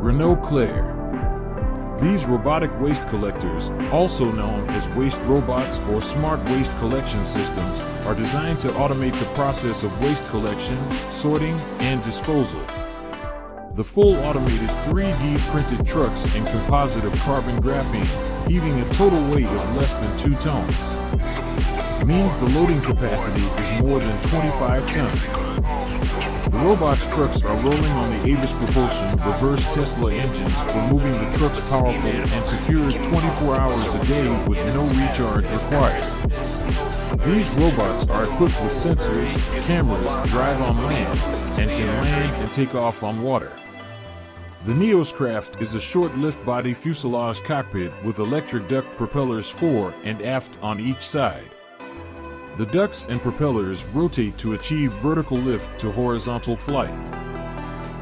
Renault Clair. These robotic waste collectors, also known as waste robots or smart waste collection systems, are designed to automate the process of waste collection, sorting, and disposal. The full automated 3D printed trucks and composite of carbon graphene, heaving a total weight of less than 2 tons, means the loading capacity is more than 25 tons. The robots' trucks are rolling on the Avis propulsion reverse Tesla engines for moving the trucks powerful and secured 24 hours a day with no recharge required. These robots are equipped with sensors, cameras, drive on land, and can land and take off on water. The Neos craft is a short lift-body fuselage cockpit with electric duct propellers fore and aft on each side. The ducts and propellers rotate to achieve vertical lift to horizontal flight.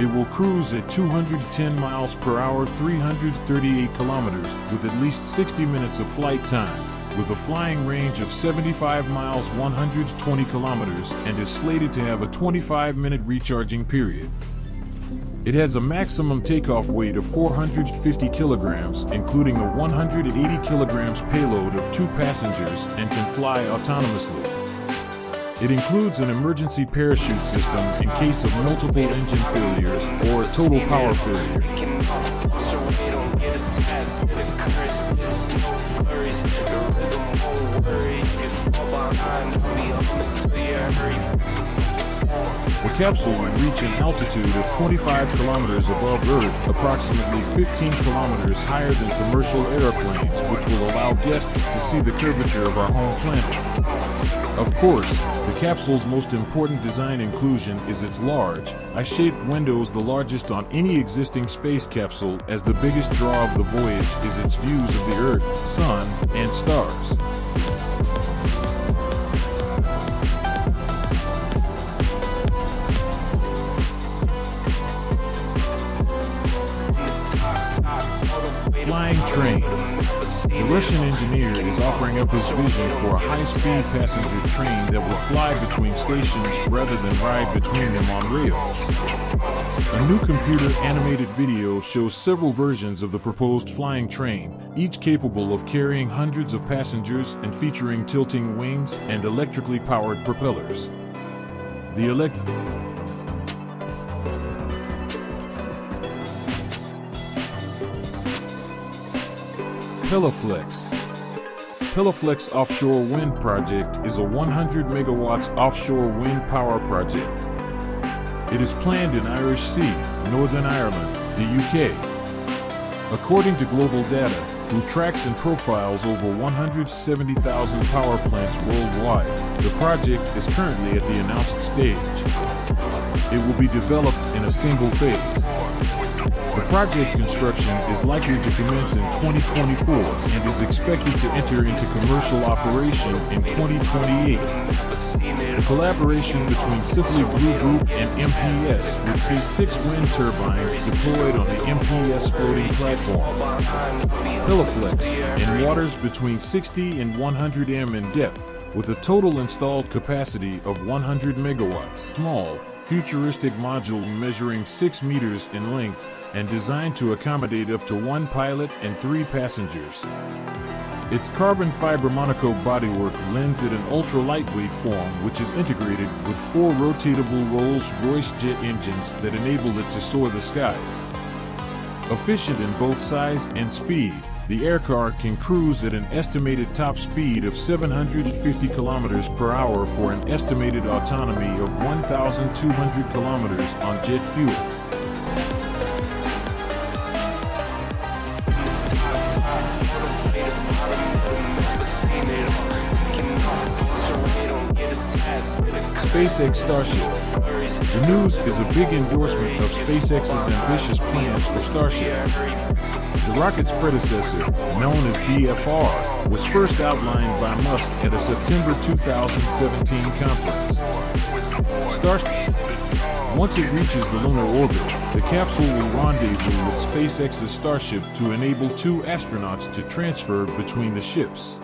It will cruise at 210 miles per hour, 338 kilometers, with at least 60 minutes of flight time, with a flying range of 75 miles, 120 kilometers, and is slated to have a 25-minute recharging period. It has a maximum takeoff weight of 450 kilograms, including a 180 kilograms payload of 2 passengers, and can fly autonomously. It includes an emergency parachute system in case of multiple engine failures or a total power failure. The capsule will reach an altitude of 25 kilometers above Earth, approximately 15 kilometers higher than commercial airplanes, which will allow guests to see the curvature of our home planet. Of course, the capsule's most important design inclusion is its large, eye-shaped windows, the largest on any existing space capsule, as the biggest draw of the voyage is its views of the Earth, Sun, and stars. Flying train. The Russian engineer is offering up his vision for a high-speed passenger train that will fly between stations rather than ride between them on rails. A new computer-animated video shows several versions of the proposed flying train, each capable of carrying hundreds of passengers and featuring tilting wings and electrically powered propellers. Pelaflex Offshore Wind Project is a 100 megawatts offshore wind power project. It is planned in Irish Sea, Northern Ireland, the UK. According to Global Data, who tracks and profiles over 170,000 power plants worldwide, the project is currently at the announced stage. It will be developed in a single phase. The project construction is likely to commence in 2024 and is expected to enter into commercial operation in 2028. The collaboration between Simply Blue Group and MPS would see 6 wind turbines deployed on the MPS floating platform. Pelaflex, in waters between 60 and 100 m in depth, with a total installed capacity of 100 megawatts. Small, futuristic module measuring 6 meters in length, and designed to accommodate up to 1 pilot and 3 passengers. Its carbon fiber monocoque bodywork lends it an ultra-lightweight form, which is integrated with 4 rotatable Rolls-Royce jet engines that enable it to soar the skies. Efficient in both size and speed, the aircar can cruise at an estimated top speed of 750 kilometers per hour for an estimated autonomy of 1,200 kilometers on jet fuel. Spacex Starship. The news is a big endorsement of SpaceX's ambitious plans for Starship. The rocket's predecessor, known as BFR, was first outlined by Musk at a September 2017 conference. Starship. Once it reaches the lunar orbit, the capsule will rendezvous with SpaceX's Starship to enable 2 astronauts to transfer between the ships.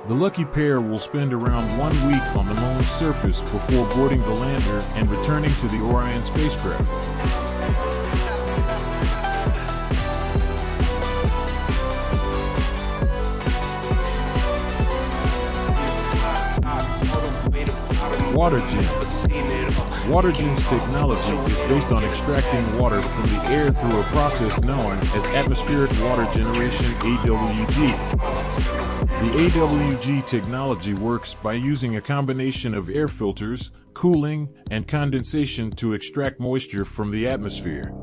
The lucky pair will spend around 1 week on the moon's surface before boarding the lander and returning to the Orion spacecraft. Watergen's technology is based on extracting water from the air through a process known as atmospheric water generation (AWG). The AWG technology works by using a combination of air filters, cooling, and condensation to extract moisture from the atmosphere.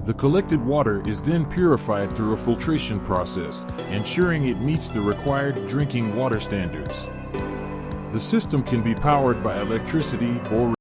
The collected water is then purified through a filtration process, ensuring it meets the required drinking water standards. The system can be powered by electricity or